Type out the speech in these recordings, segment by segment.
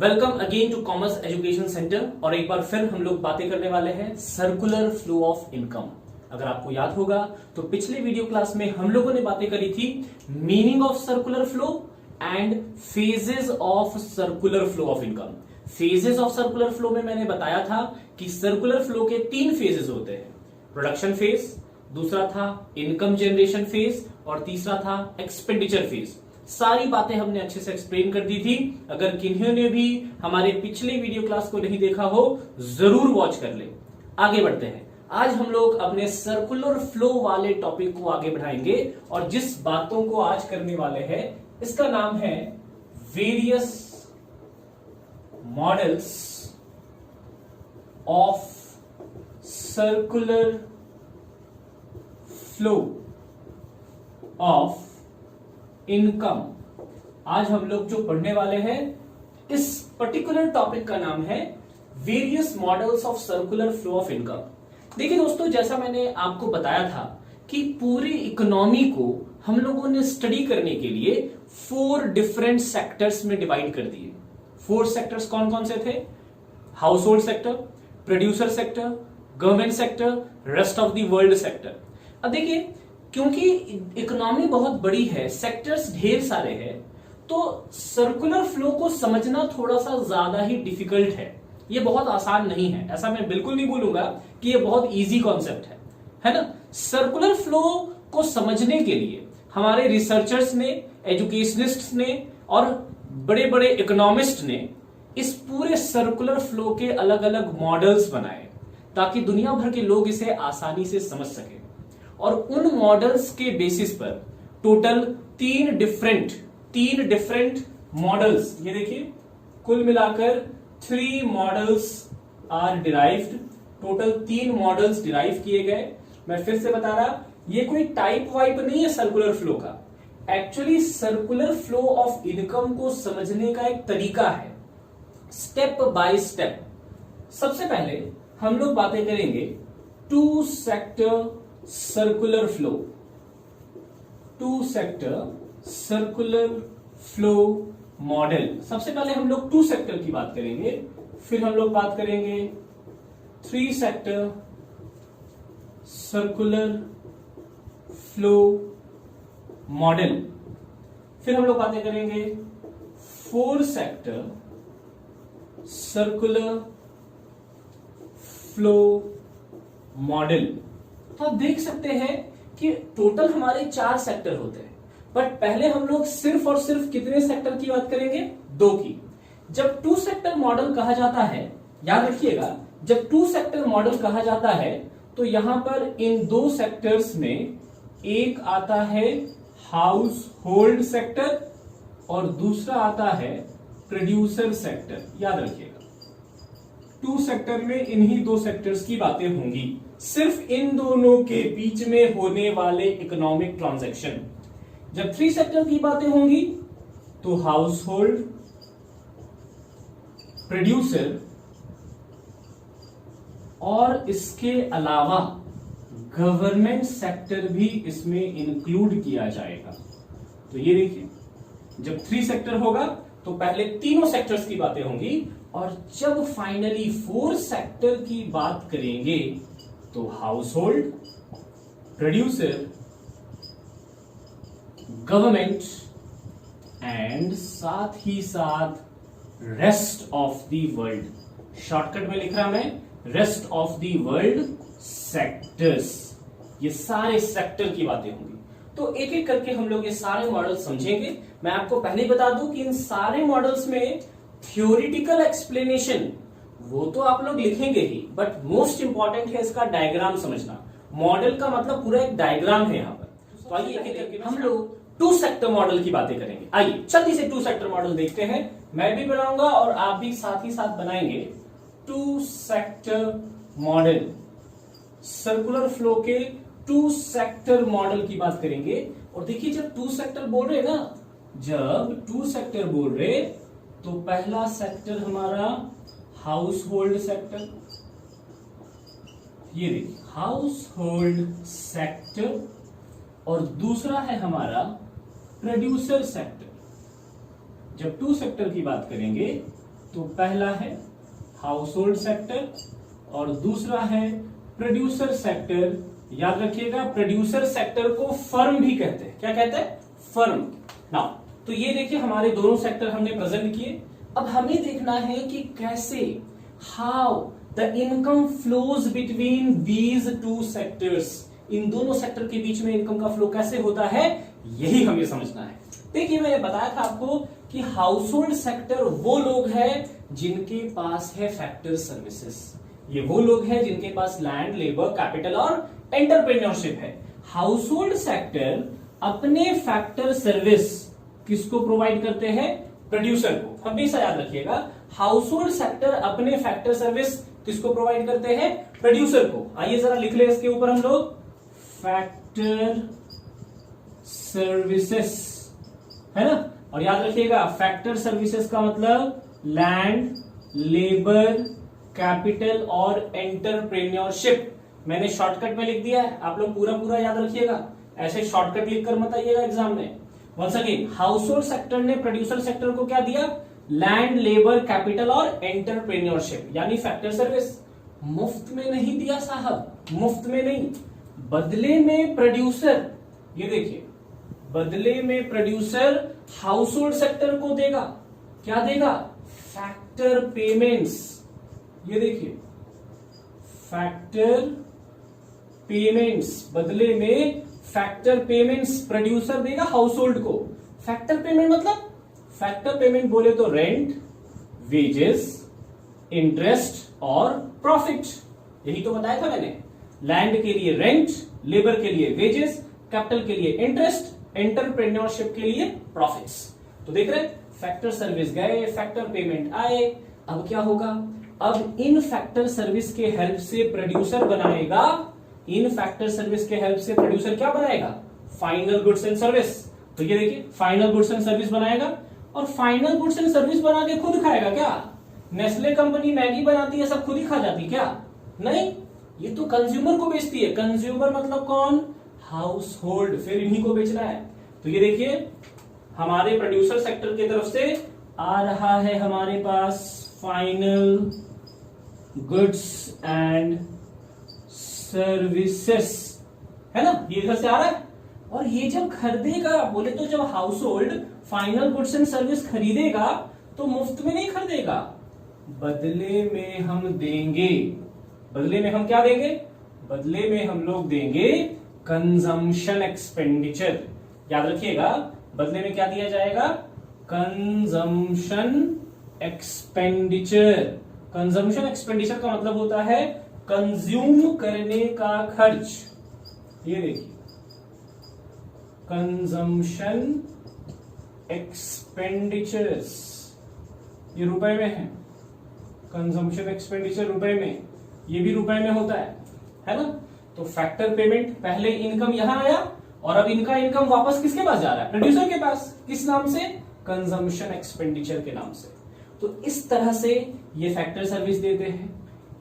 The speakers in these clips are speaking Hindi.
Welcome again to commerce education centre. और एक बार फिर हम लोग बातें करने वाले हैं सर्कुलर फ्लो ऑफ इनकम। अगर आपको याद होगा तो पिछले वीडियो क्लास में हम लोगों ने बातें करी थी meaning of circular flow and phases of circular flow of income. Phases of circular flow में मैंने बताया था कि सर्कुलर फ्लो के 3 फेजेस होते हैं, प्रोडक्शन फेज, दूसरा था इनकम जनरेशन फेज और तीसरा था एक्सपेंडिचर फेज। सारी बातें हमने अच्छे से एक्सप्लेन कर दी थी। अगर किन्हीं ने भी हमारे पिछले वीडियो क्लास को नहीं देखा हो जरूर वॉच कर ले। आगे बढ़ते हैं। आज हम लोग अपने सर्कुलर फ्लो वाले टॉपिक को आगे बढ़ाएंगे और जिस बातों को आज करने वाले हैं इसका नाम है various models of circular flow of income. आज हम लोग जो पढ़ने वाले हैं इस पर्टिकुलर टॉपिक का नाम है various models of circular flow of income. देखिए दोस्तों, जैसा मैंने आपको बताया था कि पूरी इकोनॉमी को हम लोगों ने स्टडी करने के लिए 4 डिफरेंट सेक्टर्स में डिवाइड कर दिए। 4 सेक्टर्स कौन कौन से थे? House hold sector, producer sector, government sector, rest of the world sector. अब देखिए, क्योंकि इकोनॉमी बहुत बड़ी है, सेक्टर्स ढेर सारे हैं, तो सर्कुलर फ्लो को समझना थोड़ा सा ज्यादा ही डिफिकल्ट है। ये बहुत आसान नहीं है, ऐसा मैं बिल्कुल नहीं बोलूंगा कि ये बहुत इजी कॉन्सेप्ट है ना। सर्कुलर फ्लो को समझने के लिए हमारे रिसर्चर्स ने, एजुकेशनिस्ट्स ने और बड़े बड़े इकोनॉमिस्ट ने इस पूरे सर्कुलर फ्लो के अलग अलग मॉडल्स बनाए ताकि दुनिया भर के लोग इसे आसानी से समझ सके। और उन मॉडल्स के बेसिस पर टोटल 3 डिफरेंट मॉडल्स, ये देखिए कुल मिलाकर 3 models are derived. Total 3 models derive किए गए। मैं फिर से बता रहा, ये कोई टाइप वाइप नहीं है सर्कुलर फ्लो का। Actually circular flow of income को समझने का एक तरीका है, स्टेप बाय स्टेप। सबसे पहले हम लोग बातें करेंगे 2 sector circular flow, 2 sector circular flow model. सबसे पहले हम लोग 2 सेक्टर की बात करेंगे, फिर हम लोग बात करेंगे 3 सेक्टर सर्कुलर फ्लो मॉडल, फिर हम लोग बातें करेंगे 4 सेक्टर सर्कुलर फ्लो मॉडल। तो आप देख सकते हैं कि टोटल हमारे 4 सेक्टर होते हैं, बट पहले हम लोग सिर्फ और सिर्फ कितने सेक्टर की बात करेंगे? 2 की। जब 2 सेक्टर मॉडल कहा जाता है, याद रखिएगा, जब 2 सेक्टर मॉडल कहा जाता है तो यहां पर इन 2 सेक्टर्स में एक आता है हाउस होल्ड सेक्टर और दूसरा आता है प्रोड्यूसर सेक्टर। याद रखिएगा 2 सेक्टर में इन्हीं 2 सेक्टर्स की बातें होंगी, सिर्फ इन दोनों के बीच में होने वाले इकोनॉमिक ट्रांजैक्शन। जब 3 सेक्टर की बातें होंगी तो हाउस होल्ड, प्रोड्यूसर और इसके अलावा गवर्नमेंट सेक्टर भी इसमें इंक्लूड किया जाएगा। तो ये देखिए, जब 3 सेक्टर होगा तो पहले तीनों सेक्टर्स की बातें होंगी और जब फाइनली 4 सेक्टर की बात करेंगे तो house hold, producer, government and साथ ही साथ rest of the world. Shortcut में लिख रहा मैं, rest of the world sectors. ये सारे सेक्टर की बातें होंगी। तो एक एक करके हम लोग ये सारे मॉडल समझेंगे। मैं आपको पहले ही बता दूं कि इन सारे मॉडल्स में थ्योरिटिकल एक्सप्लेनेशन वो तो आप लोग लिखेंगे ही, बट मोस्ट इंपॉर्टेंट है इसका डायग्राम समझना। मॉडल का मतलब पूरा एक डायग्राम है यहाँ पर। तो आइए एक एक करके हम लोग 2 सेक्टर मॉडल की बातें करेंगे। आइए जल्दी से 2 सेक्टर मॉडल देखते हैं। मैं भी बनाऊंगा और आप भी साथ ही साथ बनाएंगे 2 सेक्टर मॉडल। सर्कुलर फ्लो के 2 सेक्टर मॉडल की बात करेंगे। और देखिए, जब 2 सेक्टर बोल रहे ना, जब 2 सेक्टर बोल रहे तो पहला सेक्टर हमारा हाउस होल्ड सेक्टर, ये देखिए हाउस होल्ड सेक्टर, और दूसरा है हमारा प्रोड्यूसर सेक्टर। जब 2 सेक्टर की बात करेंगे तो पहला है हाउस होल्ड सेक्टर और दूसरा है प्रोड्यूसर सेक्टर। याद रखिएगा प्रोड्यूसर सेक्टर को फर्म भी कहते हैं। क्या कहते हैं? फर्म। नाउ तो ये देखिए हमारे दोनों सेक्टर हमने प्रेजेंट किए। अब हमें देखना है कि कैसे, how the income flows between these two sectors, इन दोनों सेक्टर के बीच में इनकम का फ्लो कैसे होता है, यही हमें समझना है। देखिए मैंने बताया था आपको कि हाउस होल्ड सेक्टर वो लोग हैं जिनके पास है फैक्टर सर्विसेज। ये वो लोग हैं जिनके पास लैंड, लेबर, कैपिटल और एंटरप्रेन्योरशिप है। हाउस होल्ड सेक्टर अपने फैक्टर सर्विस किसको प्रोवाइड करते हैं? प्रोड्यूसर को। हमेशा याद रखिएगा हाउस होल्ड सेक्टर अपने फैक्टर सर्विस किसको प्रोवाइड करते हैं? प्रोड्यूसर को। आइए जरा लिख ले इसके ऊपर हम लोग, फैक्टर सर्विसेस, है ना। और याद रखिएगा फैक्टर सर्विसेज का मतलब लैंड, लेबर, कैपिटल और एंटरप्रेन्योरशिप। मैंने शॉर्टकट में लिख दिया है, आप लोग पूरा पूरा याद रखिएगा, ऐसे शॉर्टकट लिखकर मत आइएगा एग्जाम में। Once again household sector ने प्रोड्यूसर सेक्टर को क्या दिया? लैंड, लेबर, कैपिटल और एंटरप्रेन्योरशिप, यानी फैक्टर सर्विस। मुफ्त में नहीं दिया साहब, मुफ्त में नहीं, बदले में प्रोड्यूसर, ये देखिए बदले में प्रोड्यूसर हाउस होल्ड सेक्टर को देगा। क्या देगा? Factor payments. ये देखिए फैक्टर पेमेंट्स, बदले में फैक्टर पेमेंट्स प्रोड्यूसर देगा हाउस होल्ड को। फैक्टर पेमेंट मतलब, फैक्टर पेमेंट बोले तो रेंट, वेजेस, इंटरेस्ट और प्रॉफिट, यही तो बताया था मैंने। लैंड के लिए रेंट, लेबर के लिए वेजेस, कैपिटल के लिए इंटरेस्ट, एंटरप्रेन्योरशिप के लिए प्रॉफिट्स। तो देख रहे फैक्टर सर्विस गए, फैक्टर पेमेंट आए। अब क्या होगा? अब इन फैक्टर सर्विस के हेल्प से प्रोड्यूसर बनाएगा, इन फैक्टर सर्विस के हेल्प से प्रोड्यूसर क्या बनाएगा? Final goods and service. तो ये देखिए फाइनल गुड्स एंड सर्विस बनाएगा, और फाइनल गुड्स एंड सर्विस बना के खुद खाएगा क्या? नेस्ले कंपनी मैगी बनाती है, सब खुद ही खा जाती क्या? नहीं, ये तो कंज्यूमर को बेचती है। कंज्यूमर मतलब कौन? हाउस होल्ड, फिर इन्हीं को बेचना है। तो ये देखिए हमारे प्रोड्यूसर सेक्टर की तरफ से आ रहा है हमारे पास फाइनल गुड्स एंड सर्विसेस, है ना, ये इधर से आ रहा है। और ये जब खरीदेगा, बोले तो जब house hold final goods and service खरीदेगा तो मुफ्त में नहीं खरीदेगा, बदले में हम देंगे। बदले में हम क्या देंगे? बदले में हम लोग देंगे कंजम्पशन एक्सपेंडिचर। याद रखिएगा बदले में क्या दिया जाएगा? Consumption expenditure. कंजम्पशन एक्सपेंडिचर का मतलब होता है कंज्यूम करने का खर्च। ये देखिए कंजम्पशन एक्सपेंडिचर्स, ये रुपए में है। कंजम्पशन एक्सपेंडिचर रुपए में, ये भी रुपए में होता है ना। तो फैक्टर पेमेंट, पहले इनकम यहां आया और अब इनका इनकम वापस किसके पास जा रहा है? प्रोड्यूसर के पास। किस नाम से? कंजम्पशन एक्सपेंडिचर के नाम से। तो इस तरह से ये फैक्टर सर्विस देते हैं,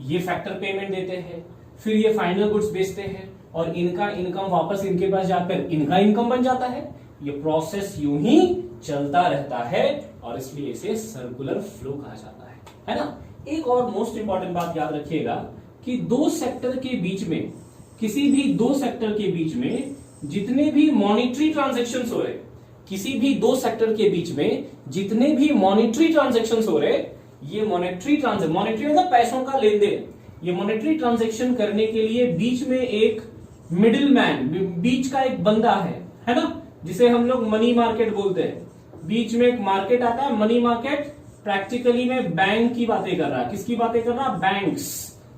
ये फैक्टर पेमेंट देते हैं, फिर ये फाइनल गुड्स बेचते हैं और इनका इनकम वापस इनके पास जाकर इनका इनकम बन जाता है। ये प्रोसेस यूं ही चलता रहता है और इसलिए इसे सर्कुलर फ्लो कहा जाता है ना। एक और मोस्ट इंपॉर्टेंट बात याद रखिएगा कि दो सेक्टर के बीच में, किसी भी दो सेक्टर के बीच में जितने भी मॉनिटरी ट्रांजैक्शंस हो रहे, किसी भी दो सेक्टर के बीच में जितने भी मॉनिटरी ट्रांजैक्शंस हो रहे, ये मॉनिटरी मतलब पैसों का लेन देन, ये मॉनिटरी ट्रांजैक्शन करने के लिए बीच में एक मिडिल मैन, बीच का एक बंदा है ना, जिसे हम लोग मनी मार्केट बोलते हैं। बीच में एक मार्केट आता है, मनी मार्केट। प्रैक्टिकली में बैंक की बातें कर रहा है। किसकी बातें कर रहा? बैंक्स,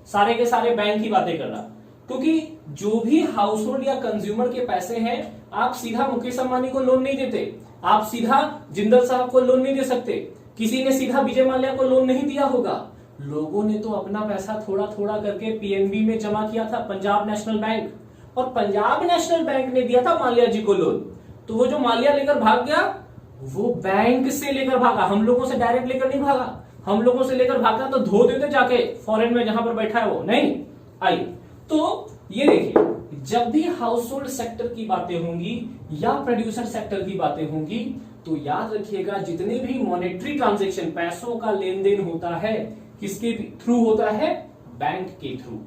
सारे के सारे बैंक की बातें कर रहा। क्योंकि जो भी हाउस होल्ड या कंज्यूमर के पैसे हैं, आप सीधा मुकेश अंबानी को लोन नहीं देते, आप सीधा जिंदल साहब को लोन नहीं दे सकते, किसी ने सीधा विजय माल्या को लोन नहीं दिया होगा। लोगों ने तो अपना पैसा थोड़ा थोड़ा करके पीएनबी में जमा किया था, पंजाब नेशनल बैंक, और पंजाब नेशनल बैंक ने दिया था माल्या जी को लोन। तो वो जो माल्या लेकर भाग गया, वो बैंक से लेकर भागा, हम लोगों से डायरेक्ट लेकर नहीं भागा। हम लोगों से लेकर भागा तो धो देते जाके फॉरेन में जहां पर बैठा है वो, नहीं। आइए तो ये देखिए, जब भी हाउस होल्ड सेक्टर की बातें होंगी या प्रोड्यूसर सेक्टर की बातें होंगी, तो याद रखिएगा जितने भी मॉनेटरी ट्रांजैक्शन, पैसों का लेन देन होता है, किसके थ्रू होता है? बैंक के थ्रू।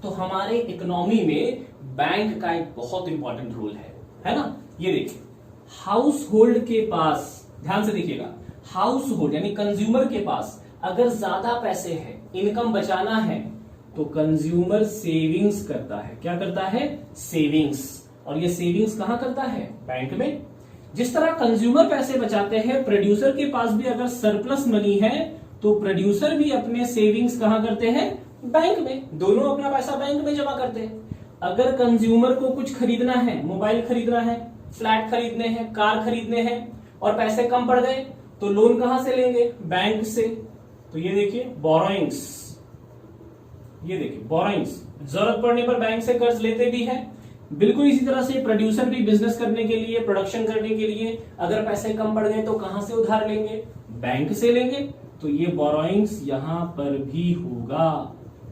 तो हमारे इकोनॉमी में बैंक का एक बहुत इंपॉर्टेंट रोल है ना। ये देखिए, हाउस होल्ड के पास, ध्यान से देखिएगा, हाउस होल्ड यानी कंज्यूमर के पास अगर ज्यादा पैसे हैं, इनकम बचाना है, तो कंज्यूमर सेविंग्स करता है। क्या करता है? सेविंग्स। और ये सेविंग्स कहां करता है? बैंक में। जिस तरह कंज्यूमर पैसे बचाते हैं, प्रोड्यूसर के पास भी अगर सरप्लस मनी है तो प्रोड्यूसर भी अपने सेविंग्स कहां करते हैं? बैंक में। दोनों अपना पैसा बैंक में जमा करते हैं। अगर कंज्यूमर को कुछ खरीदना है, मोबाइल खरीदना है, फ्लैट खरीदने हैं, कार खरीदने हैं, और पैसे कम पड़ गए, तो लोन कहां से लेंगे? बैंक से। तो ये देखिए बोरोइंग्स, ये देखिए बोरोइंग्स, जरूरत पड़ने पर बैंक से कर्ज लेते भी हैं। बिल्कुल इसी तरह से प्रोड्यूसर भी बिजनेस करने के लिए, प्रोडक्शन करने के लिए अगर पैसे कम पड़ गए तो कहां से उधार लेंगे? बैंक से लेंगे। तो ये बोरोइंग्स यहां पर भी होगा।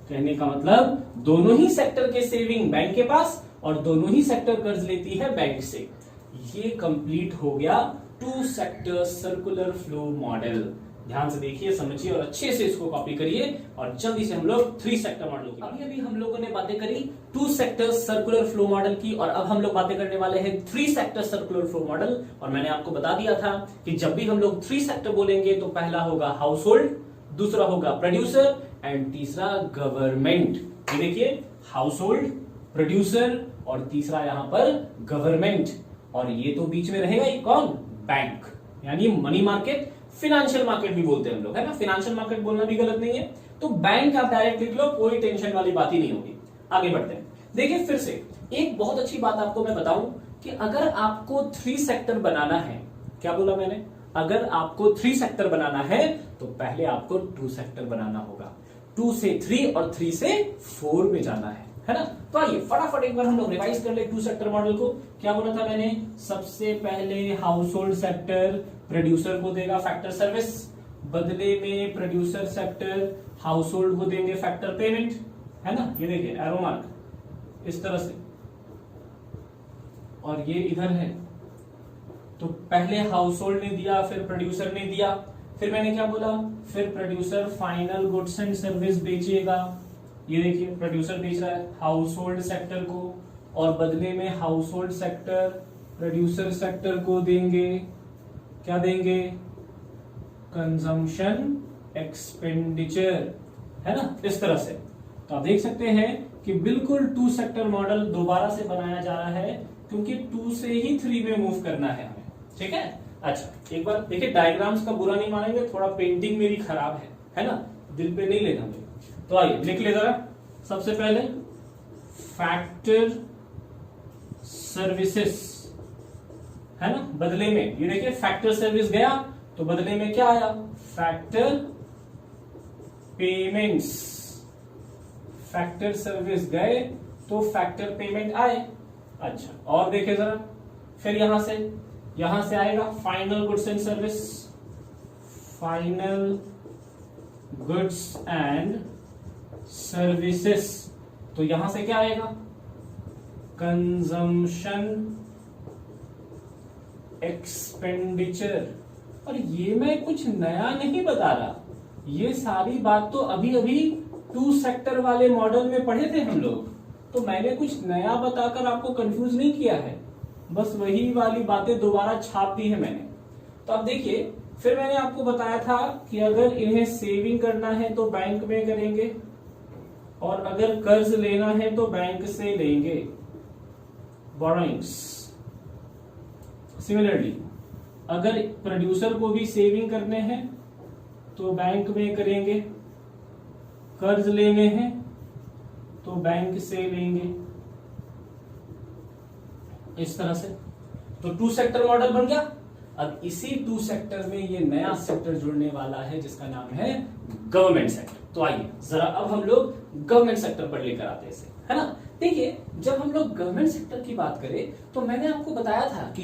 कहने का मतलब दोनों ही सेक्टर के सेविंग बैंक के पास और दोनों ही सेक्टर कर्ज लेती है बैंक से। ये कंप्लीट हो गया two sector circular flow model. ध्यान से देखिए, समझिए और अच्छे से इसको कॉपी करिए और जल्दी से हम लोग थ्री सेक्टर मॉडल की। अभी हम लोगों ने बातें करी two sector circular flow model की, और अब हम लोग बातें करने वाले हैं three sector circular flow model. और मैंने आपको बता दिया था कि जब भी हम लोग थ्री सेक्टर बोलेंगे तो पहला होगा हाउस होल्ड, दूसरा होगा प्रोड्यूसर एंड तीसरा गवर्नमेंट। ये देखिए, हाउस होल्ड, प्रोड्यूसर और तीसरा यहां पर गवर्नमेंट। और ये तो बीच में रहेगा ही कौन? बैंक, यानी मनी मार्केट, फाइनेंशियल मार्केट भी बोलते हैं हम लोग, है ना। फाइनेंशियल मार्केट बोलना भी गलत नहीं है। तो बैंक आप डायरेक्ट लिख लो, कोई टेंशन वाली बात ही नहीं होगी। आगे बढ़ते हैं। देखिए, फिर से एक बहुत अच्छी बात आपको मैं बताऊं कि अगर आपको थ्री सेक्टर बनाना है, क्या बोला मैंने? अगर आपको थ्री सेक्टर बनाना है तो पहले आपको टू सेक्टर बनाना होगा। टू से थ्री और थ्री से फोर में जाना है ना। तो आइए फटाफट एक बार हम लोग रिवाइज कर ले टू सेक्टर मॉडल को। क्या बोला था मैंने? सबसे पहले हाउस होल्ड सेक्टर प्रोड्यूसर को देगा फैक्टर सर्विस, बदले में प्रोड्यूसर सेक्टर हाउस होल्ड को देंगे फैक्टर पेमेंट, है ना। ये देखिए एरो मार्क इस तरह से, और ये इधर है। तो पहले हाउस होल्ड ने दिया, फिर प्रोड्यूसर ने दिया, फिर मैंने क्या बोला? फिर producer final goods and service बेचेगा। ये देखिए, प्रोड्यूसर बेच रहा है हाउस होल्ड सेक्टर को, और बदले में house hold sector producer sector को देंगे, क्या देंगे? कंजम्पशन एक्सपेंडिचर, है ना, इस तरह से। तो आप देख सकते हैं कि बिल्कुल टू सेक्टर मॉडल दोबारा से बनाया जा रहा है, क्योंकि टू से ही थ्री में मूव करना है हमें। ठीक है। अच्छा, एक बार देखिए, डायग्राम्स का बुरा नहीं मानेंगे, थोड़ा पेंटिंग मेरी खराब है ना, दिल पे नहीं लेना मुझे। तो आइए लिख ले जरा। सबसे पहले फैक्टर सर्विसेस, है ना, बदले में ये देखिए फैक्टर सर्विस गया तो बदले में क्या आया? Factor payments. फैक्टर सर्विस गए तो फैक्टर पेमेंट आए। अच्छा, और देखे जरा, फिर यहां से आएगा final goods and service, final goods and services. तो यहां से क्या आएगा? Consumption expenditure. और ये मैं कुछ नया नहीं बता रहा, ये सारी बात तो अभी अभी टू सेक्टर वाले मॉडल में पढ़े थे हम लोग। तो मैंने कुछ नया बताकर आपको कंफ्यूज नहीं किया है, बस वही वाली बातें दोबारा छाप दी है मैंने। तो अब देखिए, फिर मैंने आपको बताया था कि अगर इन्हें सेविंग करना है तो बैंक में करेंगे, और अगर कर्ज लेना है तो बैंक से लेंगे, बोरोइंग्स। सिमिलरली अगर प्रोड्यूसर को भी सेविंग करने हैं तो बैंक में करेंगे, कर्ज लेने हैं तो बैंक से लेंगे, इस तरह से। तो टू सेक्टर मॉडल बन गया। अब इसी टू सेक्टर में ये नया सेक्टर जुड़ने वाला है जिसका नाम है गवर्नमेंट सेक्टर। तो आइए जरा अब हम लोग गवर्नमेंट सेक्टर पर लेकर आते हैं इसे, है ना। देखिए, जब हम लोग गवर्नमेंट सेक्टर की बात करें तो मैंने आपको बताया था कि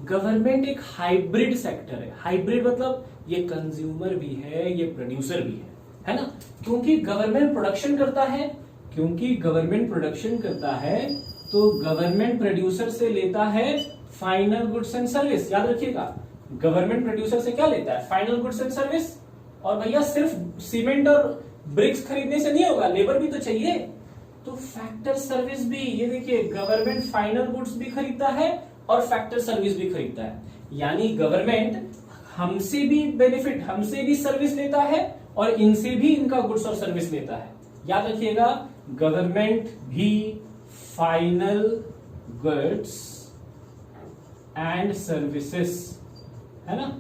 गवर्नमेंट एक हाइब्रिड सेक्टर है। हाइब्रिड मतलब ये कंज्यूमर भी है, ये प्रोड्यूसर भी है ना। क्योंकि गवर्नमेंट प्रोडक्शन करता है तो गवर्नमेंट प्रोड्यूसर से लेता है, फाइनल गुड्स एंड सर्विस। याद रखिएगा, गवर्नमेंट प्रोड्यूसर से क्या लेता है? Final goods and service. और भैया सिर्फ सीमेंट और ब्रिक्स खरीदने से नहीं होगा, लेबर भी तो चाहिए, तो फैक्टर सर्विस भी, ये देखिए गवर्नमेंट फाइनल गुड्स भी खरीदता है और फैक्टर सर्विस भी खरीदता है। यानी गवर्नमेंट हमसे भी बेनिफिट, हमसे भी सर्विस लेता है और इनसे भी इनका गुड्स और सर्विस लेता है। याद रखिएगा, गवर्नमेंट भी फाइनल गुड्स एंड सर्विसेज, है ना,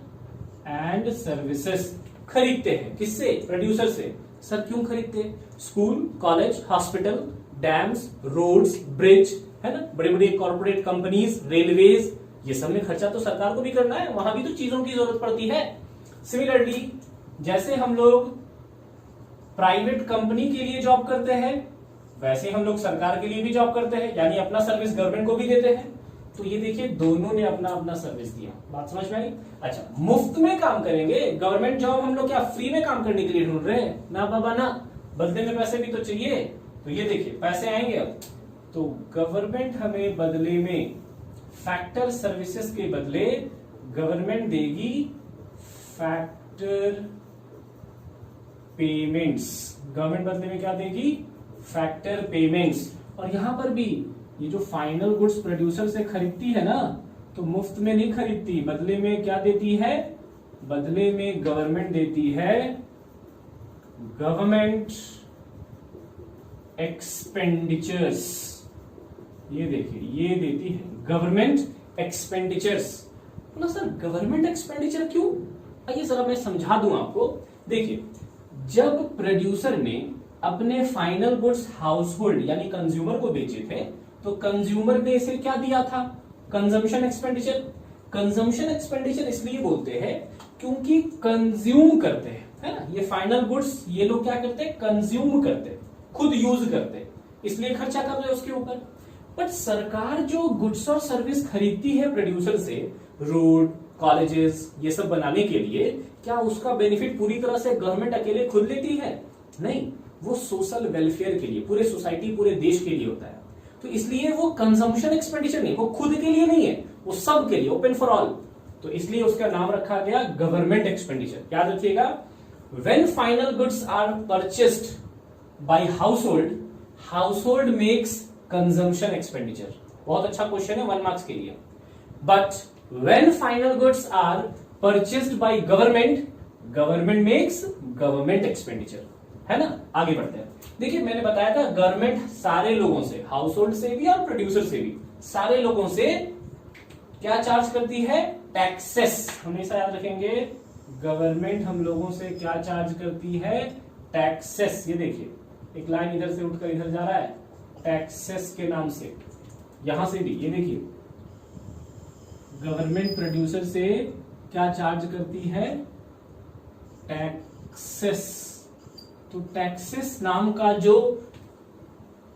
एंड सर्विसेज खरीदते हैं। किससे? प्रोड्यूसर से। सर क्यों खरीदते हैं? School, college, hospital, dams, roads, bridge, है ना, बड़े बड़े कॉर्पोरेट कंपनीज, रेलवेज, ये सब में खर्चा तो सरकार को भी करना है, वहां भी तो चीजों की जरूरत पड़ती है। सिमिलरली जैसे हम लोग प्राइवेट कंपनी के लिए जॉब करते हैं, वैसे हम लोग सरकार के लिए भी जॉब करते हैं, यानी अपना सर्विस गवर्नमेंट को भी देते हैं। तो ये देखिए दोनों ने अपना अपना सर्विस दिया। बात समझ में आई? अच्छा, मुफ्त में काम करेंगे, गवर्नमेंट जॉब हम लोग क्या फ्री में काम करने के लिए ढूंढ रहे हैं? ना बाबा ना, बदले में पैसे भी तो चाहिए। तो ये देखिए पैसे आएंगे अब, तो गवर्नमेंट हमें बदले में फैक्टर सर्विसेज के बदले गवर्नमेंट देगी फैक्टर पेमेंट्स। गवर्नमेंट बदले में क्या देगी? Factor payments. और यहां पर भी ये जो फाइनल गुड्स प्रोड्यूसर से खरीदती है ना, तो मुफ्त में नहीं खरीदती, बदले में क्या देती है? बदले में गवर्नमेंट देती है गवर्नमेंट एक्सपेंडिचर्स। ये देखिए, ये देती है गवर्नमेंट एक्सपेंडिचर्स। बोला सर गवर्नमेंट एक्सपेंडिचर क्यों? आइए जरा मैं समझा दूं आपको। देखिए, जब प्रोड्यूसर ने अपने फाइनल गुड्स हाउस होल्ड यानी कंज्यूमर को बेचे थे, तो कंज्यूमर ने इसे क्या दिया था? Consumption expenditure. कंजम्पशन एक्सपेंडिचर इसलिए बोलते हैं क्योंकि कंज्यूम करते हैं, है ना, ये फाइनल गुड्स ये लोग क्या करते हैं? कंज्यूम करते हैं, खुद यूज करते हैं, इसलिए खर्चा कर रहे हैं उसके ऊपर। बट सरकार जो गुड्स और सर्विस खरीदती है प्रोड्यूसर से, रोड, कॉलेजेस, ये सब बनाने के लिए, क्या उसका बेनिफिट पूरी तरह से गवर्नमेंट अकेले खुद लेती है? नहीं, वो सोशल वेलफेयर के लिए, पूरे सोसाइटी, पूरे देश के लिए होता है। तो इसलिए वो कंजम्पशन एक्सपेंडिचर नहीं, वो खुद के लिए नहीं है, वो सब के लिए, ओपन फॉर ऑल। तो इसलिए उसका नाम रखा गया गवर्नमेंट एक्सपेंडिचर। याद रखिएगा, when final goods are purchased by household, household makes consumption expenditure. बहुत अच्छा क्वेश्चन है 1 मार्क्स के लिए। But when final goods are purchased by government, government makes government expenditure, है ना। आगे बढ़ते हैं। देखिए मैंने बताया था गवर्नमेंट सारे लोगों से, हाउस होल्ड से भी और प्रोड्यूसर से भी, सारे लोगों से क्या चार्ज करती है? टैक्सेस। हमेशा याद रखेंगे, गवर्नमेंट हम लोगों से क्या चार्ज करती है? टैक्सेस। ये देखिए एक लाइन इधर से उठकर इधर जा रहा है, टैक्सेस के नाम से। यहां से भी ये देखिए, गवर्नमेंट प्रोड्यूसर से क्या चार्ज करती है? टैक्सेस। तो टैक्सेस नाम का जो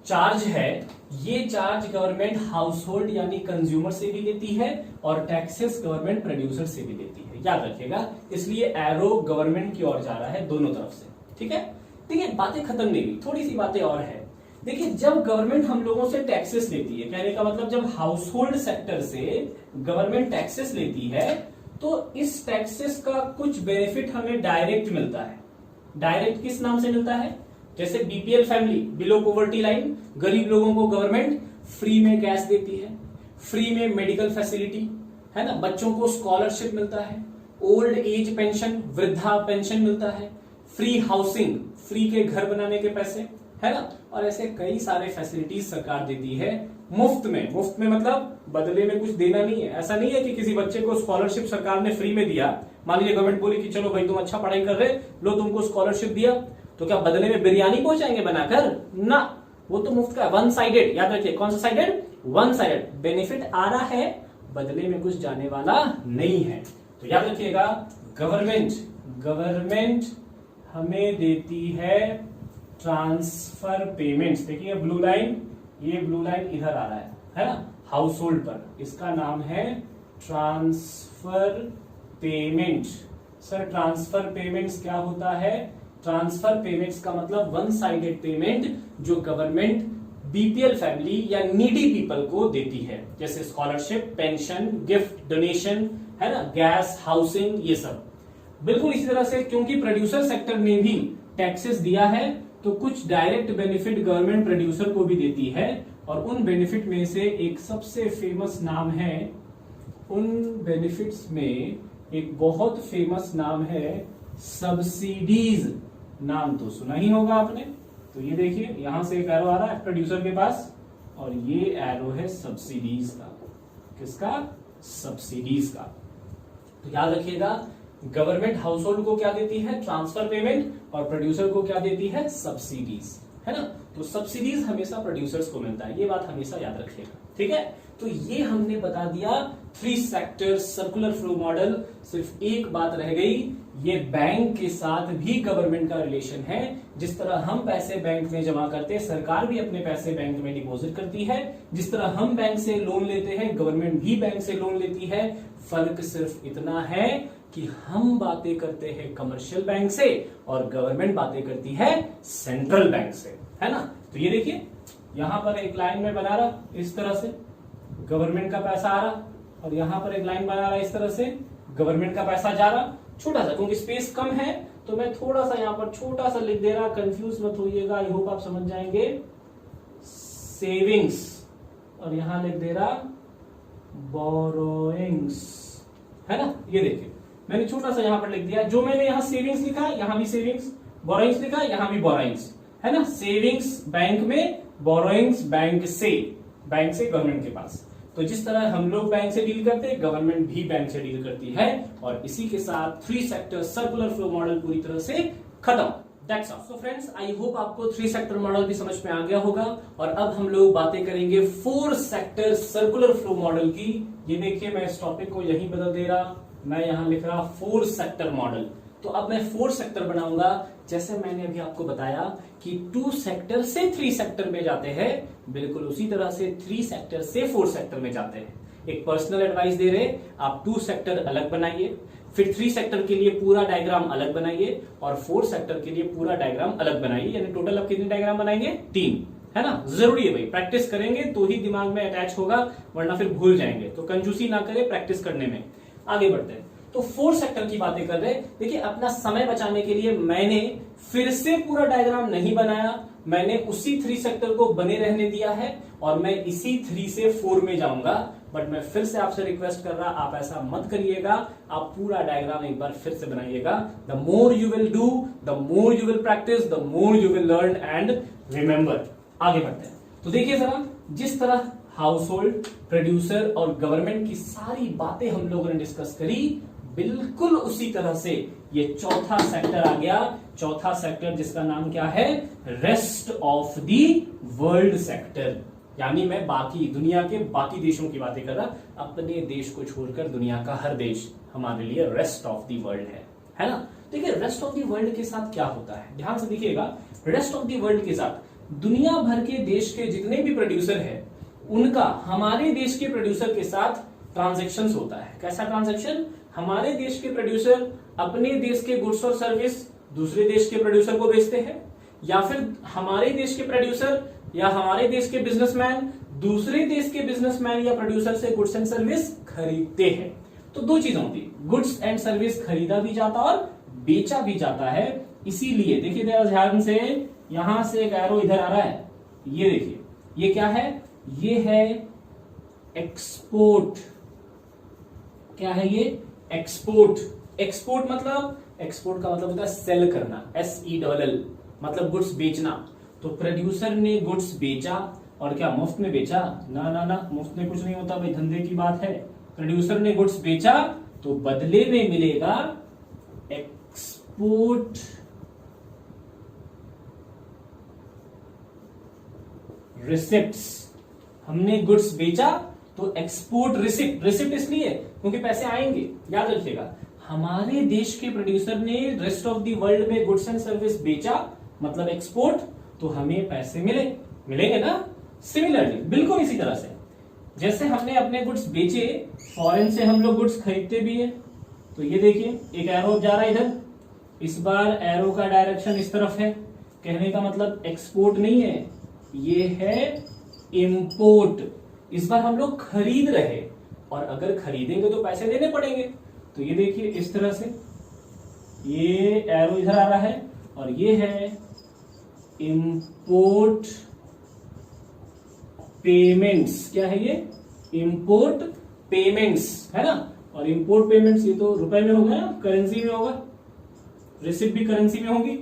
चार्ज है, ये चार्ज गवर्नमेंट हाउस होल्ड यानी कंज्यूमर से भी लेती है और टैक्सेस गवर्नमेंट प्रोड्यूसर से भी लेती है। याद रखिएगा, इसलिए एरो गवर्नमेंट की ओर जा रहा है दोनों तरफ से। ठीक है, देखिए बातें खत्म नहीं हुई, थोड़ी सी बातें और है। देखिए जब गवर्नमेंट हम लोगों से टैक्सेस लेती है, कहने का मतलब जब हाउस होल्ड सेक्टर से गवर्नमेंट टैक्सेस लेती है, तो इस टैक्सेस का कुछ बेनिफिट हमें डायरेक्ट मिलता है। डायरेक्ट किस नाम से मिलता है? जैसे BPL family, below poverty line, गरीब लोगों को गवर्नमेंट फ्री में गैस देती है, फ्री में मेडिकल फैसिलिटी, है ना, बच्चों को स्कॉलरशिप मिलता है, ओल्ड एज पेंशन, वृद्धा पेंशन मिलता है, फ्री हाउसिंग, फ्री के घर बनाने के पैसे, है ना, और ऐसे कई सारे फैसिलिटीज सरकार देती है मुफ्त में। मुफ्त में मतलब बदले में कुछ देना नहीं है। ऐसा नहीं है कि किसी बच्चे को स्कॉलरशिप सरकार ने फ्री में दिया, मान लीजिए गवर्नमेंट बोली कि चलो भाई तुम अच्छा पढ़ाई कर रहे, लो तुमको स्कॉलरशिप दिया, तो क्या बदले में बिरयानी पहुंचाएंगे बनाकर? ना, वो तो मुफ्त का, वन साइडेड। याद रखिए, कौन सा साइडेड? One sided. बेनिफिट आ रहा है, बदले में कुछ जाने वाला नहीं है। तो याद रखिएगा, गवर्नमेंट हमें देती है ट्रांसफर पेमेंट्स। देखिए ब्लू लाइन, ये ब्लू लाइन इधर आ रहा है ना, हाउस होल्ड पर, इसका नाम है transfer payment. Sir transfer payments क्या होता है? ट्रांसफर पेमेंट्स का मतलब वन साइडेड पेमेंट जो गवर्नमेंट बीपीएल फैमिली या नीडी पीपल को देती है, जैसे स्कॉलरशिप, पेंशन, गिफ्ट, डोनेशन, है ना, गैस, हाउसिंग, ये सब। बिल्कुल इसी तरह से क्योंकि प्रोड्यूसर सेक्टर ने भी टैक्सेस दिया है तो कुछ डायरेक्ट बेनिफिट गवर्नमेंट प्रोड्यूसर को भी देती है, और उन बेनिफिट में से एक सबसे फेमस नाम है, उन बेनिफिट्स में एक बहुत फेमस नाम है सब्सिडीज। नाम तो सुना ही होगा आपने। तो ये देखिए यहां से एक एरो आ रहा है प्रोड्यूसर के पास, और ये एरो है सब्सिडीज का। किसका? सब्सिडीज का। तो याद रखिएगा, गवर्नमेंट हाउस होल्ड को क्या देती है? ट्रांसफर पेमेंट, और प्रोड्यूसर को क्या देती है? सब्सिडीज, है ना। तो सब्सिडीज हमेशा प्रोड्यूसर्स को मिलता है, ये बात हमेशा याद रखिएगा, ठीक है। तो ये हमने बता दिया 3 सेक्टर सर्कुलर फ्लो मॉडल। सिर्फ एक बात रह गई, ये बैंक के साथ भी गवर्नमेंट का रिलेशन है। जिस तरह हम पैसे बैंक में जमा करते हैं, सरकार भी अपने पैसे बैंक में डिपॉजिट करती है। जिस तरह हम बैंक से लोन लेते हैं, गवर्नमेंट भी बैंक से लोन लेती है। फर्क सिर्फ इतना है कि हम बातें करते हैं कमर्शियल बैंक से और गवर्नमेंट बातें करती है सेंट्रल बैंक से, है ना। तो ये देखिए यहां पर एक लाइन में बना रहा, इस तरह से गवर्नमेंट का पैसा आ रहा, और यहां पर एक लाइन बना रहा इस तरह से गवर्नमेंट का पैसा जा रहा। छोटा सा, क्योंकि स्पेस कम है तो मैं थोड़ा सा यहां पर छोटा सा लिख दे रहा, कंफ्यूज मत होइएगा, आई होप आप समझ जाएंगे। सेविंग्स, और यहां लिख दे रहा बोरोइंग्स, है ना। ये देखिए मैंने छोटा सा यहां पर लिख दिया, जो मैंने यहां सेविंग्स लिखा यहां भी सेविंग्स, बोरोइंग्स लिखा यहां भी बोरोइंग्स, है ना। सेविंग्स बैंक में, बोरोइंग्स बैंक से गवर्नमेंट के पास। तो जिस तरह हम लोग बैंक से डील करते हैं, गवर्नमेंट भी बैंक से डील करती है। और इसी के साथ 3 सेक्टर सर्कुलर फ्लो मॉडल पूरी तरह से खत्म। That's all. So friends, I hope आपको 3 सेक्टर मॉडल भी समझ में आ गया होगा। और अब हम लोग बातें करेंगे 4 सेक्टर सर्कुलर फ्लो मॉडल की। ये देखिए मैं इस टॉपिक को यहीं बदल दे रहा, मैं यहां लिख रहा 4 सेक्टर मॉडल। तो अब मैं 4 सेक्टर बनाऊंगा, जैसे मैंने अभी आपको बताया कि 2 सेक्टर से 3 सेक्टर में जाते हैं, बिल्कुल उसी तरह से 3 सेक्टर से 4 सेक्टर में जाते हैं। एक पर्सनल एडवाइस दे रहे, आप 2 सेक्टर अलग बनाइए, फिर 3 सेक्टर के लिए पूरा डायग्राम अलग बनाइए, और 4 सेक्टर के लिए पूरा डायग्राम अलग बनाइए। यानी टोटल आप कितने डायग्राम बनाएंगे? 3, है ना। जरूरी है भाई, प्रैक्टिस करेंगे तो ही दिमाग में अटैच होगा, वरना फिर भूल जाएंगे। तो कंजूसी ना करें प्रैक्टिस करने में। आगे बढ़ते हैं। तो 4 सेक्टर की बातें कर रहे। देखिए अपना समय बचाने के लिए मैंने फिर से पूरा डायग्राम नहीं बनाया, मैंने उसी 3 सेक्टर को बने रहने दिया है, और मैं इसी 3 से 4 में जाऊंगा। बट मैं फिर से आपसे रिक्वेस्ट कर रहा, आप ऐसा मत करिएगा, आप पूरा डायग्राम एक बार फिर से बनाइएगा। The more you will do, the more you will practice, the more you will learn and remember. आगे बढ़ते हैं। तो देखिए जरा, जिस तरह हाउस होल्ड, प्रोड्यूसर और गवर्नमेंट की सारी बातें हम लोगों ने डिस्कस करी, बिल्कुल उसी तरह से ये चौथा सेक्टर आ गया। चौथा सेक्टर जिसका नाम क्या है? Rest of the world sector. यानी मैं बाकी दुनिया के बाकी देशों की बातें कर रहा, अपने देश को छोड़कर दुनिया का हर देश हमारे लिए रेस्ट ऑफ दी वर्ल्ड है ना। देखिए रेस्ट ऑफ दी वर्ल्ड के साथ क्या होता है, ध्यान से देखिएगा। रेस्ट ऑफ दी वर्ल्ड के साथ दुनिया भर के देश के जितने भी प्रोड्यूसर है, उनका हमारे देश के प्रोड्यूसर के साथ ट्रांजेक्शन होता है। कैसा ट्रांजेक्शन? हमारे देश के प्रोड्यूसर अपने देश के गुड्स और सर्विस दूसरे देश के प्रोड्यूसर को बेचते हैं, या फिर हमारे देश के प्रोड्यूसर या हमारे देश के बिजनेसमैन दूसरे देश के बिजनेसमैन या प्रोड्यूसर से गुड्स एंड सर्विस खरीदते हैं। तो 2 चीजें होती, गुड्स एंड सर्विस खरीदा भी जाता और बेचा भी जाता है। इसीलिए देखिए जरा ध्यान से, यहां से एक एरो इधर आ रहा है, ये देखिए ये क्या है? ये है एक्सपोर्ट। क्या है ये? एक्सपोर्ट। एक्सपोर्ट मतलब, एक्सपोर्ट का मतलब होता है सेल करना, SELL, मतलब गुड्स बेचना। तो प्रोड्यूसर ने गुड्स बेचा, और क्या मुफ्त में बेचा? ना ना ना, मुफ्त में कुछ नहीं होता भाई, धंधे की बात है। प्रोड्यूसर ने गुड्स बेचा तो बदले में मिलेगा एक्सपोर्ट रिसिप्ट्स। हमने गुड्स बेचा तो एक्सपोर्ट रिसिप्ट। रिसिप्ट इसलिए क्योंकि पैसे आएंगे, याद रखिएगा। हमारे देश के प्रोड्यूसर ने रेस्ट ऑफ दी वर्ल्ड में गुड्स एंड सर्विस बेचा, मतलब एक्सपोर्ट, तो हमें पैसे मिलेंगे ना। सिमिलरली बिल्कुल इसी तरह से जैसे हमने अपने गुड्स बेचे, फॉरेन से हम लोग गुड्स खरीदते भी है। तो ये देखिए एक एरो जा रहा है इधर, इस बार एरो का डायरेक्शन इस तरफ है। कहने का मतलब एक्सपोर्ट नहीं है, ये है इंपोर्ट। इस बार हम लोग खरीद रहे, और अगर खरीदेंगे तो पैसे देने पड़ेंगे। तो ये देखिए इस तरह से ये एरो इधर आ रहा है, और ये है इंपोर्ट पेमेंट्स। क्या है ये? इंपोर्ट पेमेंट्स, है ना। और इंपोर्ट पेमेंट्स ये तो रुपए में होगा, करेंसी में होगा, रिसिप्ट भी करेंसी में होगी।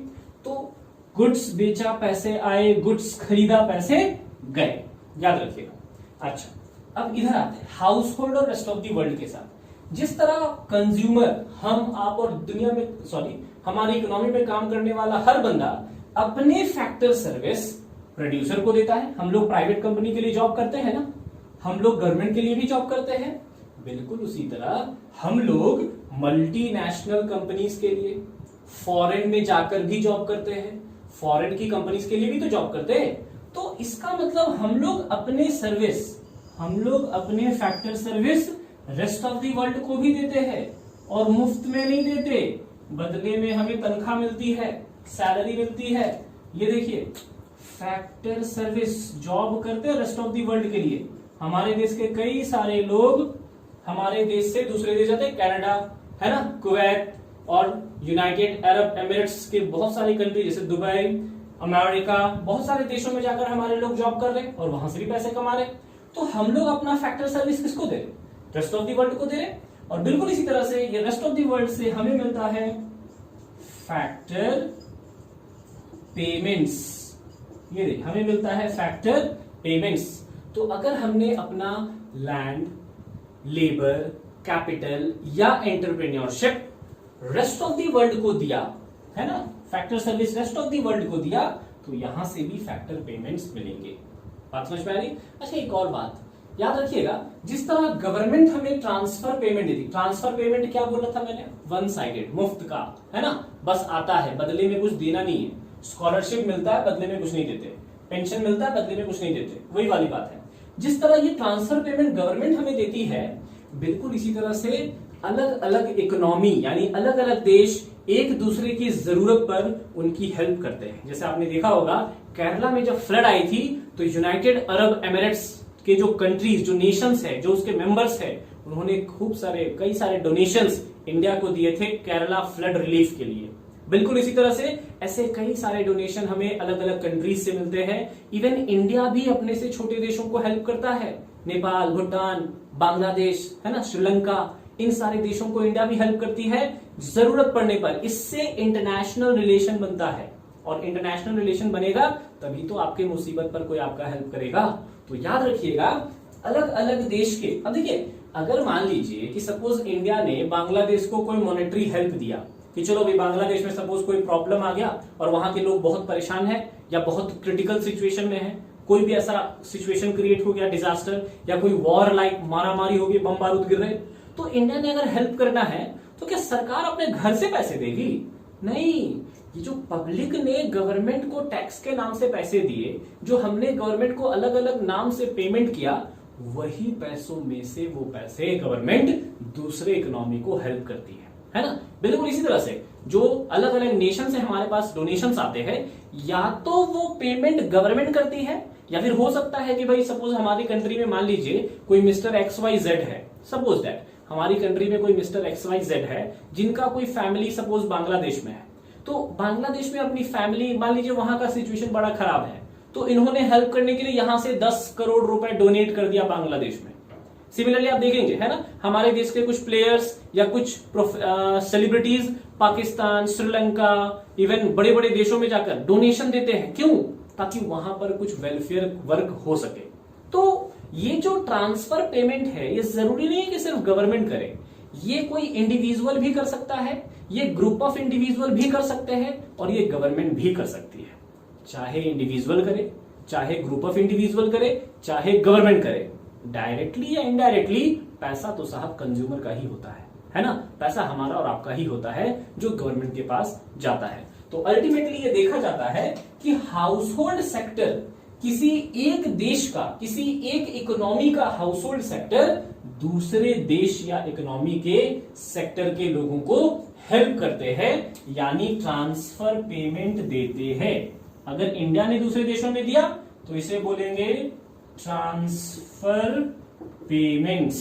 तो गुड्स बेचा पैसे आए, गुड्स खरीदा पैसे गए, याद रखिएगा। अच्छा, अब इधर आते हैं हाउस होल्ड और रेस्ट ऑफ द वर्ल्ड के साथ। जिस तरह कंज्यूमर, हम आप और दुनिया में हमारी इकोनॉमी में काम करने वाला हर बंदा अपने फैक्टर सर्विस प्रोड्यूसर को देता है। हम लोग प्राइवेट कंपनी के लिए जॉब करते हैं ना, हम लोग गवर्नमेंट के लिए भी जॉब करते हैं। बिल्कुल उसी तरह हम लोग मल्टीनेशनल कंपनीज के लिए, फॉरेन में जाकर भी जॉब करते हैं, फॉरेन की कंपनीज के लिए भी तो जॉब करते हैं। तो इसका मतलब हम लोग अपने factor service rest of the world को भी देते हैं, और मुफ्त में नहीं देते, बदले में हमें तनख्वाह मिलती है, सैलरी मिलती है। ये देखिए फैक्टर सर्विस जॉब करते हैं रेस्ट ऑफ द वर्ल्ड के लिए। हमारे देश के कई सारे लोग हमारे देश से दूसरे देश जाते हैं, कनाडा है ना, कुवैत और यूनाइटेड अरब एमिरेट्स के बहुत सारी कंट्री जैसे दुबई, अमेरिका, बहुत सारे देशों में जाकर हमारे लोग जॉब कर रहे हैं और वहां से भी पैसे कमा रहे। तो हम लोग अपना फैक्टर सर्विस किसको दे रहे? रेस्ट ऑफ द वर्ल्ड को दे रहे। और बिल्कुल इसी तरह से ये रेस्ट ऑफ द वर्ल्ड से हमें मिलता है फैक्टर पेमेंट्स। ये देखिए हमें मिलता है फैक्टर पेमेंट्स। तो अगर हमने अपना लैंड, लेबर, कैपिटल या entrepreneurship rest of the world को दिया, है ना, factor service rest of the world को दिया, तो यहां से भी फैक्टर पेमेंट्स मिलेंगे। बात समझ में आ रही? अच्छा, एक और बात याद रखिएगा, जिस तरह गवर्नमेंट हमें ट्रांसफर पेमेंट देती, ट्रांसफर पेमेंट क्या बोला था मैंने? वन साइडेड, मुफ्त का, है ना, बस आता है, बदले में कुछ देना नहीं है। स्कॉलरशिप मिलता है, बदले में कुछ नहीं देते, पेंशन मिलता है, बदले में कुछ नहीं देते, वही वाली बात है। जिस तरह ये ट्रांसफर पेमेंट गवर्नमेंट हमें देती है, बिल्कुल इसी तरह से अलग अलग इकोनॉमी यानी अलग अलग देश एक दूसरे की जरूरत पर उनकी हेल्प करते हैं। जैसे आपने देखा होगा केरला में जब फ्लड आई थी, तो यूनाइटेड अरब एमिरेट्स के जो कंट्रीज, जो नेशंस है, जो उसके मेंबर्स है, उन्होंने कई सारे डोनेशंस इंडिया को दिए थे केरला फ्लड रिलीफ के लिए। बिल्कुल इसी तरह से ऐसे कई सारे डोनेशन हमें अलग अलग कंट्रीज से मिलते हैं। इवन इंडिया भी अपने से छोटे देशों को हेल्प करता है, नेपाल, भूटान, बांग्लादेश, है ना, श्रीलंका, इन सारे देशों को इंडिया भी हेल्प करती है जरूरत पड़ने पर। इससे इंटरनेशनल रिलेशन बनता है, और इंटरनेशनल रिलेशन बनेगा तभी तो आपके मुसीबत पर कोई आपका हेल्प करेगा। तो याद रखिएगा अलग अलग देश के, अब देखिए अगर मान लीजिए कि सपोज इंडिया ने बांग्लादेश को कोई मॉनेटरी हेल्प दिया कि चलो भाई बांग्लादेश में सपोज कोई प्रॉब्लम आ गया और वहां के लोग बहुत परेशान हैं या बहुत क्रिटिकल सिचुएशन में है, कोई भी ऐसा सिचुएशन क्रिएट हो गया, डिजास्टर या कोई वॉर लाइक मारामारी हो गई, बम बारूद गिर रहे, तो इंडिया ने अगर हेल्प करना है तो क्या सरकार अपने घर से पैसे देगी? नहीं, ये जो पब्लिक ने गवर्नमेंट को टैक्स के नाम से पैसे दिए, जो हमने गवर्नमेंट को अलग अलग नाम से पेमेंट किया, वही पैसों में से वो पैसे गवर्नमेंट दूसरे इकोनॉमी को हेल्प करती है ना। बिल्कुल इसी तरह से जो अलग अलग नेशन से हमारे पास डोनेशंस आते हैं, या तो वो पेमेंट गवर्नमेंट करती है, या फिर हो सकता है कि भाई सपोज हमारी कंट्री में मान लीजिए कोई मिस्टर XYZ है, सपोज दैट हमारी कंट्री में कोई मिस्टर XYZ है जिनका कोई फैमिली सपोज बांग्लादेश में है, तो बांग्लादेश में अपनी फैमिली, मान लीजिए वहां का सिचुएशन बड़ा खराब है, तो इन्होंने हेल्प करने के लिए यहां से 10 करोड़ रुपए डोनेट कर दिया बांग्लादेश में। सिमिलरली आप देखेंगे, है ना, हमारे देश के कुछ प्लेयर्स या कुछ सेलिब्रिटीज पाकिस्तान, श्रीलंका, इवन बड़े बड़े देशों में जाकर डोनेशन देते हैं। क्यों? ताकि वहां पर कुछ वेलफेयर वर्क हो सके। तो ये जो ट्रांसफर पेमेंट है, ये जरूरी नहीं है कि सिर्फ गवर्नमेंट करे, ये कोई इंडिविजुअल भी कर सकता है, ये ग्रुप ऑफ इंडिविजुअल भी कर सकते हैं, और ये गवर्नमेंट भी कर सकती है। चाहे इंडिविजुअल करे, चाहे ग्रुप ऑफ इंडिविजुअल करे, चाहे गवर्नमेंट करे, डायरेक्टली या इनडायरेक्टली पैसा तो साहब कंज्यूमर का ही होता है ना, पैसा हमारा और आपका ही होता है जो गवर्नमेंट के पास जाता है। तो अल्टीमेटली ये देखा जाता है कि हाउस होल्ड सेक्टर किसी एक देश का, किसी एक इकोनॉमी का हाउस होल्ड सेक्टर दूसरे देश या इकोनॉमी के सेक्टर के लोगों को हेल्प करते हैं, यानी ट्रांसफर पेमेंट देते हैं। अगर इंडिया ने दूसरे देशों में दिया तो इसे बोलेंगे ट्रांसफर पेमेंट्स।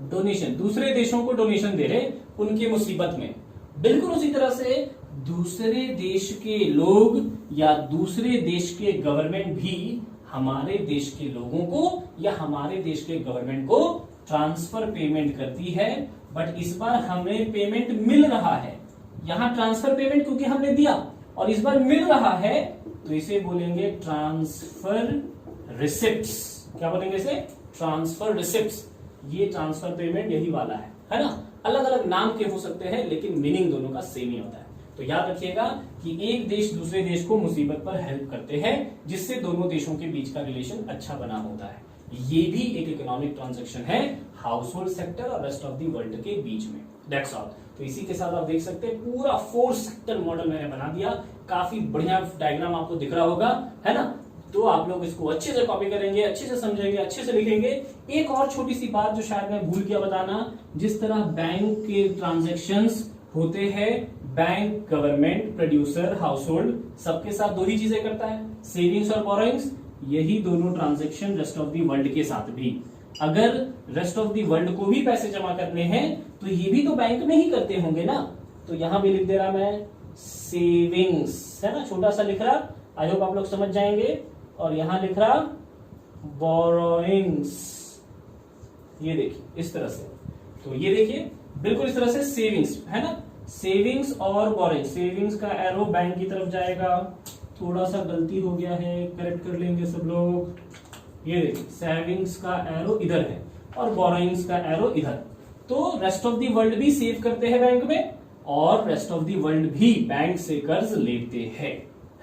डोनेशन, दूसरे देशों को डोनेशन दे रहे उनकी मुसीबत में। बिल्कुल उसी तरह से दूसरे देश के लोग या दूसरे देश के गवर्नमेंट भी हमारे देश के लोगों को या हमारे देश के गवर्नमेंट को ट्रांसफर पेमेंट करती है, बट इस बार हमें पेमेंट मिल रहा है। यहां ट्रांसफर पेमेंट क्योंकि हमने दिया और इस बार मिल रहा है, तो इसे बोलेंगे ट्रांसफर रिसिप्ट्स। क्या बोलेंगे इसे? Transfer receipts. ये ट्रांसफर पेमेंट यही वाला है ना? अलग अलग नाम के हो सकते हैं लेकिन मीनिंग दोनों का सेम ही होता है। तो याद रखिएगा कि एक देश दूसरे देश को मुसीबत पर हेल्प करते हैं, जिससे दोनों देशों के बीच का रिलेशन अच्छा बना होता है। ये भी एक इकोनॉमिक ट्रांजैक्शन है हाउस होल्ड सेक्टर और रेस्ट ऑफ द वर्ल्ड के बीच में। That's all. तो इसी के साथ आप देख सकते हैं पूरा 4 सेक्टर मॉडल मैंने बना दिया। काफी बढ़िया डायग्राम आपको दिख रहा होगा, है ना? तो आप लोग इसको अच्छे से कॉपी करेंगे, अच्छे से समझेंगे, अच्छे से लिखेंगे। एक और छोटी सी बात जो शायद मैं भूल गया बताना, जिस तरह बैंक के ट्रांजैक्शंस होते हैं, bank, government, producer, house hold, सबके साथ दो ही चीजें करता है, सेविंग्स और बोरोइंग्स। यही दोनों transaction rest of the world के साथ भी। अगर रेस्ट ऑफ द वर्ल्ड को भी पैसे जमा करने हैं तो ये भी तो बैंक में ही करते होंगे ना। तो यहां भी लिख दे रहा मैं सेविंग्स, है ना? छोटा सा लिख रहा, आई होप आप लोग समझ जाएंगे। और यहां लिख रहा बोरोइंग्स। ये देखिए इस तरह से। तो ये देखिए बिल्कुल इस तरह से सेविंग्स, है ना? सेविंग्स और बोरोइंग। सेविंग्स का एरो बैंक की तरफ जाएगा। थोड़ा सा गलती हो गया है, करेक्ट कर लेंगे सब लोग। ये देखिए सेविंग्स का एरो इधर है और बोरोइंग्स का एरो इधर। तो रेस्ट ऑफ द वर्ल्ड भी सेव करते हैं बैंक में और रेस्ट ऑफ द वर्ल्ड भी बैंक से कर्ज लेते हैं,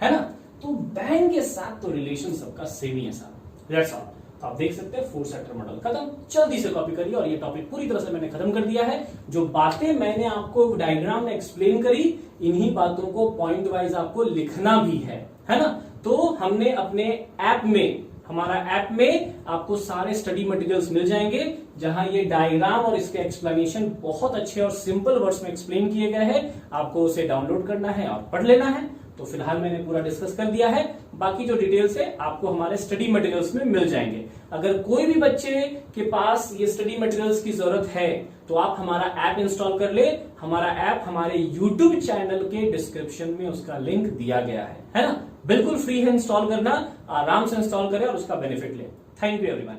है ना? तो बैंक के साथ तो रिलेशन सबका सेम ही है साहब। That's all. तो आप देख सकते हैं 4 सेक्टर मॉडल खत्म। जल्दी से कॉपी करिए और ये टॉपिक पूरी तरह से मैंने खत्म कर दिया है। जो बातें मैंने आपको डायग्राम में एक्सप्लेन करी, इन्हीं बातों को पॉइंट वाइज आपको लिखना भी है ना? तो हमने अपने ऐप में, हमारा ऐप में आपको सारे स्टडी मटेरियल्स मिल जाएंगे, जहां ये डायग्राम और इसके एक्सप्लेनेशन बहुत अच्छे और सिंपल वर्ड्स में एक्सप्लेन किए गए हैं। आपको उसे डाउनलोड करना है और पढ़ लेना है। तो फिलहाल मैंने पूरा डिस्कस कर दिया है, बाकी जो डिटेल्स है आपको हमारे स्टडी मटेरियल्स में मिल जाएंगे। अगर कोई भी बच्चे के पास ये स्टडी मटेरियल्स की जरूरत है तो आप हमारा ऐप इंस्टॉल कर ले। हमारा ऐप हमारे यूट्यूब चैनल के डिस्क्रिप्शन में उसका लिंक दिया गया है ना? बिल्कुल फ्री है इंस्टॉल करना, आराम से इंस्टॉल करें और उसका बेनिफिट ले। Thank you everyone.